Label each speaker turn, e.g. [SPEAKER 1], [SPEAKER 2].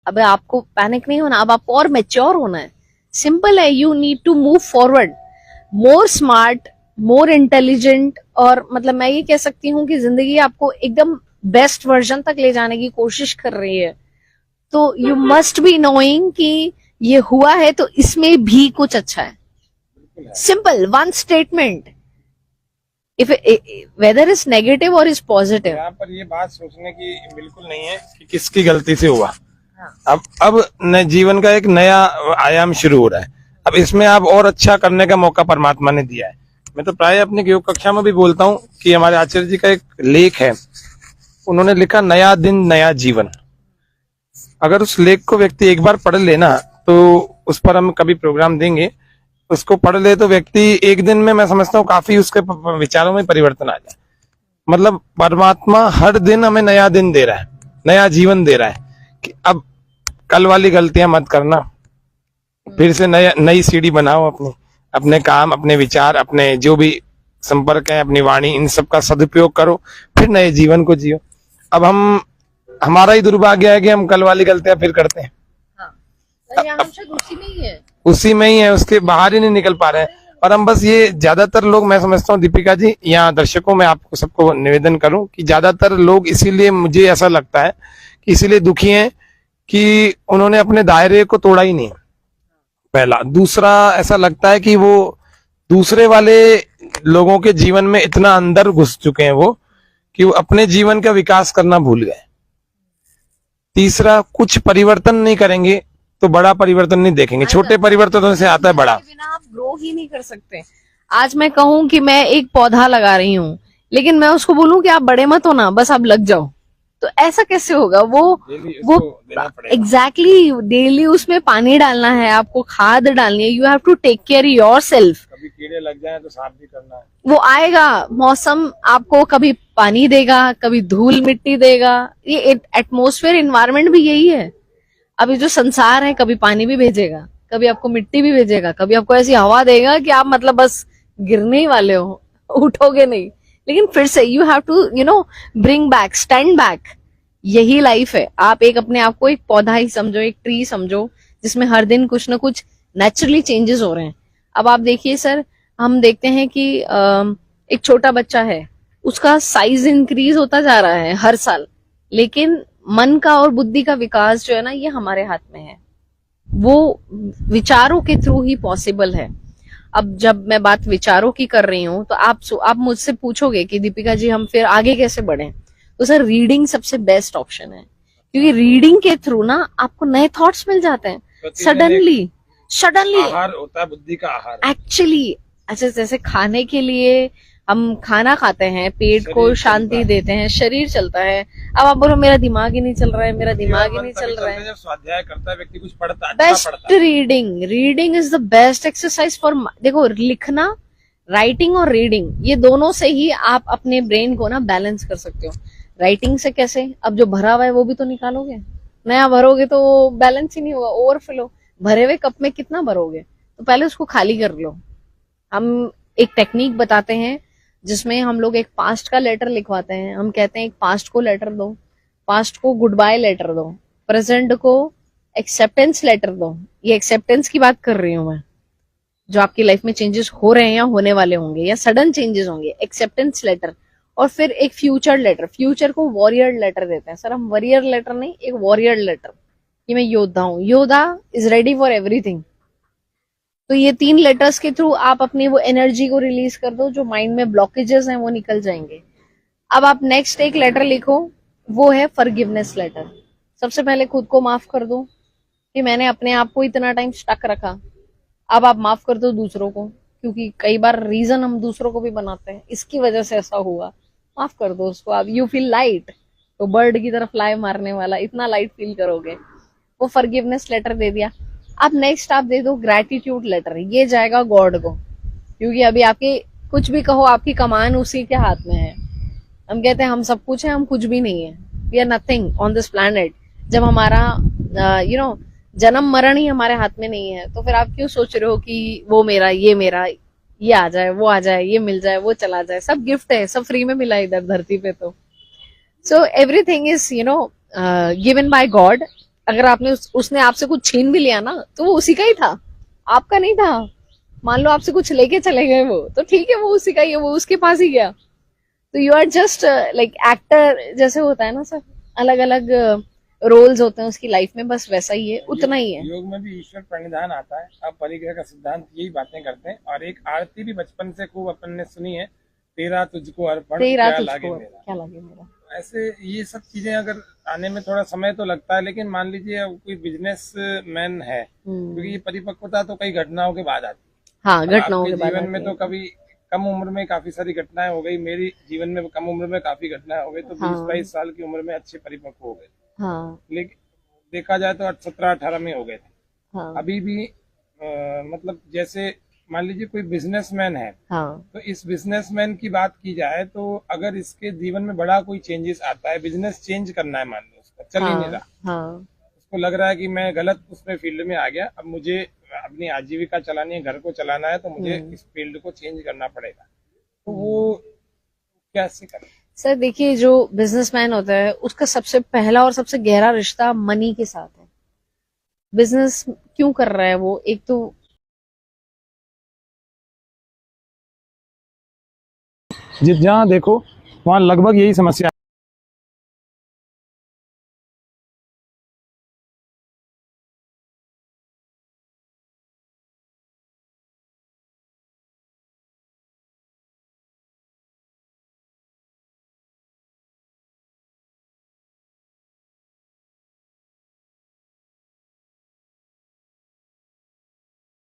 [SPEAKER 1] अब आपको पैनिक नहीं होना, अब आपको और मैच्योर होना है। सिंपल है, you need to move forward, more smart, more intelligent. और मतलब मैं ये कह सकती हूँ कि जिंदगी आपको एकदम बेस्ट वर्जन तक ले जाने की कोशिश कर रही है। तो यू मस्ट बी नोइंग कि ये हुआ है तो इसमें भी कुछ अच्छा है। Simple one statement, if weather is negative और इज पॉजिटिव।
[SPEAKER 2] यहाँ पर ये बात सोचने की बिल्कुल नहीं है कि किसकी गलती से हुआ। अब जीवन का एक नया आयाम शुरू हो रहा है। अब इसमें आप और अच्छा करने का मौका परमात्मा ने दिया है। मैं तो प्राय अपनी योग कक्षा में भी बोलता हूँ कि हमारे आचार्य जी का एक लेख है, उन्होंने लिखा नया दिन नया जीवन। अगर उस लेख को व्यक्ति एक बार पढ़ लेना, तो उस पर हम कभी प्रोग्राम देंगे, उसको पढ़ ले तो व्यक्ति एक दिन में, मैं समझता हूँ, काफी उसके विचारों में परिवर्तन आ जाए। मतलब परमात्मा हर दिन हमें नया दिन दे रहा है, नया जीवन दे रहा है कि अब कल वाली गलतियां मत करना, फिर से नई सीढ़ी बनाओ, अपने काम, अपने विचार, अपने जो भी संपर्क है, अपनी वाणी, इन सब का सदुपयोग करो, फिर नए जीवन को जियो। अब हमारा ही दुर्भाग्य है कि हम कल वाली गलतियां फिर करते हैं। उसी में ही है, उसके बाहर ही नहीं निकल पा रहे हैं। और हम बस ये ज्यादातर लोग, मैं समझता हूँ दीपिका जी, यहाँ दर्शकों में आपको सबको निवेदन करूं कि ज्यादातर लोग, इसीलिए मुझे ऐसा लगता है कि इसीलिए दुखी हैं कि उन्होंने अपने दायरे को तोड़ा ही नहीं, पहला। दूसरा, ऐसा लगता है कि वो दूसरे वाले लोगों के जीवन में इतना अंदर घुस चुके हैं वो, कि वो अपने जीवन का विकास करना भूल गए। तीसरा, कुछ परिवर्तन नहीं करेंगे तो बड़ा परिवर्तन नहीं देखेंगे। छोटे परिवर्तनों से आता है बड़ा।
[SPEAKER 1] बिना आप ग्रो ही नहीं कर सकते। आज मैं कहूं कि मैं एक पौधा लगा रही हूँ, लेकिन मैं उसको बोलूं कि आप बड़े मत हो ना, बस आप लग जाओ, तो ऐसा कैसे होगा? वो एग्जैक्टली डेली उसमें पानी डालना है, आपको खाद डालनी है। You have to take care yourself.
[SPEAKER 2] कभी कीड़े लग जाए तो साफ भी करना है।
[SPEAKER 1] वो आएगा, मौसम आपको कभी पानी देगा, कभी धूल मिट्टी देगा। ये एटमोस्फेयर, इन्वायरमेंट भी यही है। अभी जो संसार है, कभी पानी भी भेजेगा, कभी आपको मिट्टी भी भेजेगा, कभी आपको ऐसी हवा देगा कि आप मतलब बस गिरने ही वाले हो, उठोगे नहीं। लेकिन फिर से you have to bring back, stand back. यही लाइफ है। आप एक अपने आप को एक पौधा ही समझो, एक ट्री समझो, जिसमें हर दिन कुछ ना कुछ नेचुरली चेंजेस हो रहे हैं। अब आप देखिए सर, हम देखते हैं कि एक छोटा बच्चा है, उसका साइज इंक्रीज होता जा रहा है हर साल, लेकिन मन का और बुद्धि का विकास जो है ना, ये हमारे हाथ में है। वो विचारों के थ्रू ही पॉसिबल है। अब जब मैं बात विचारों की कर रही हूं, तो आप मुझसे पूछोगे कि दीपिका जी हम फिर आगे कैसे बढ़े, तो सर रीडिंग सबसे बेस्ट ऑप्शन है। क्योंकि रीडिंग के थ्रू ना आपको नए थॉट्स मिल जाते हैं सडनली।
[SPEAKER 2] आहार होता है बुद्धि का आहार
[SPEAKER 1] एक्चुअली। अच्छा, जैसे खाने के लिए हम खाना खाते हैं, पेट को शांति देते हैं, शरीर चलता है। अब आप बोलो मेरा दिमाग ही नहीं चल रहा है, मेरा दिमाग ही नहीं चल रहा है।
[SPEAKER 2] जब स्वाध्याय करता है व्यक्ति, कुछ पढ़ता है,
[SPEAKER 1] best reading is the best exercise for. देखो, लिखना, राइटिंग और रीडिंग, ये दोनों से ही आप अपने ब्रेन को ना बैलेंस कर सकते हो। राइटिंग से कैसे? अब जो भरा हुआ है वो भी तो निकालोगे, नया भरोगे तो बैलेंस ही नहीं होगा, ओवरफ्लो। भरे हुए कप में कितना भरोगे? तो पहले उसको खाली कर लो। हम एक टेक्निक बताते हैं जिसमें हम लोग एक पास्ट का लेटर लिखवाते हैं। हम कहते हैं एक पास्ट को लेटर दो, पास्ट को गुड बाय लेटर दो, प्रेजेंट को एक्सेप्टेंस लेटर दो। ये एक्सेप्टेंस की बात कर रही हूं मैं, जो आपकी लाइफ में चेंजेस हो रहे हैं या होने वाले होंगे या सडन चेंजेस होंगे, एक्सेप्टेंस लेटर। और फिर एक फ्यूचर लेटर, फ्यूचर को वॉरियर लेटर देते हैं। सर हम वॉरियर लेटर नहीं, एक वॉरियर लेटर, कि मैं योद्धा हूं, योद्धा इज रेडी फॉर एवरीथिंग। तो ये 3 लेटर्स के थ्रू आप अपनी वो एनर्जी को रिलीज कर दो, जो माइंड में ब्लॉकेजेस हैं वो निकल जाएंगे। अब आप नेक्स्ट एक लेटर लिखो, वो है फॉरगिवनेस लेटर। सबसे पहले खुद को माफ कर दो कि मैंने अपने आप को इतना टाइम स्टक रखा। अब आप माफ कर दो दूसरों को, क्योंकि कई बार रीजन हम दूसरों को भी बनाते हैं, इसकी वजह से ऐसा हुआ। माफ कर दो उसको। अब यू फील लाइट, तो बर्ड की तरफ फ्लाई मारने वाला इतना लाइट फील करोगे। वो फॉरगिवनेस लेटर दे दिया। अब नेक्स्ट आप दे दो ग्रैटिट्यूड लेटर। ये जाएगा गॉड को, क्योंकि अभी आपकी कुछ भी कहो, आपकी कमान उसी के हाथ में है। हम कहते हैं हम सब कुछ है, हम कुछ भी नहीं है, we are nothing on this planet. जब हमारा जन्म मरण ही हमारे हाथ में नहीं है, तो फिर आप क्यों सोच रहे हो कि वो मेरा, ये आ जाए, वो आ जाए, ये मिल जाए, वो चला जाए। सब गिफ्ट है, सब फ्री में मिला इधर धरती पे। तो so everything is given by God. अगर आपने उसने आपसे कुछ छीन भी लिया ना तो वो उसी का ही था, आपका नहीं था। मान लो आपसे कुछ लेके चले गए वो, तो ठीक है, वो उसी का ही है, वो उसके पास ही गया। तो you are just like actor, जैसे होता है ना सर, अलग अलग रोल्स होते हैं उसकी लाइफ में, बस वैसा ही है, उतना ही है।
[SPEAKER 2] योग में भी ईश्वर प्रणिधान आता है। अब परिग्रह का सिद्धांत यही बातें करते हैं। और एक आरती भी बचपन से खूब अपन ने सुनी है, तेरा तुझको अर्पण
[SPEAKER 1] तेरा
[SPEAKER 2] क्या
[SPEAKER 1] तुझको
[SPEAKER 2] लागे मेरा।
[SPEAKER 1] क्या लगे मेरा।
[SPEAKER 2] ऐसे ये सब चीजें अगर आने में थोड़ा समय तो लगता है, लेकिन मान लीजिए अब कोई बिजनेस मैन है, क्योंकि ये परिपक्वता तो कई घटनाओं के बाद आती है।
[SPEAKER 1] हाँ,
[SPEAKER 2] अब
[SPEAKER 1] घटनाओं
[SPEAKER 2] आपके
[SPEAKER 1] के बाद
[SPEAKER 2] जीवन में
[SPEAKER 1] आती
[SPEAKER 2] तो
[SPEAKER 1] है।
[SPEAKER 2] कभी कम उम्र में काफी सारी घटनाएं हो गई, मेरी जीवन में कम उम्र में काफी घटनाएं हो गई, तो 20-22 साल की उम्र में अच्छे परिपक्व हो गए।
[SPEAKER 1] हाँ
[SPEAKER 2] लेकिन देखा जाए तो 17-18 में हो गए थे।
[SPEAKER 1] हाँ
[SPEAKER 2] अभी भी मतलब जैसे मान लीजिए कोई बिजनेसमैन है,
[SPEAKER 1] हाँ
[SPEAKER 2] तो इस बिजनेसमैन की बात की जाए तो अगर इसके जीवन में बड़ा कोई चेंजेस आता है, बिजनेस चेंज करना है, मान लो उसका चल ही नहीं रहा,
[SPEAKER 1] हाँ
[SPEAKER 2] उसको लग रहा है कि मैं गलत उसमें फील्ड में आ गया, अब मुझे अपनी आजीविका चलानी है, घर को चलाना है, तो मुझे इस फील्ड को चेंज करना पड़ेगा, तो वो कैसे करें?
[SPEAKER 1] सर देखिए, जो बिजनेसमैन होता है उसका सबसे पहला और सबसे गहरा रिश्ता मनी के साथ है। बिजनेस क्यों कर रहा है वो, एक तो
[SPEAKER 2] जहाँ देखो वहाँ लगभग यही समस्या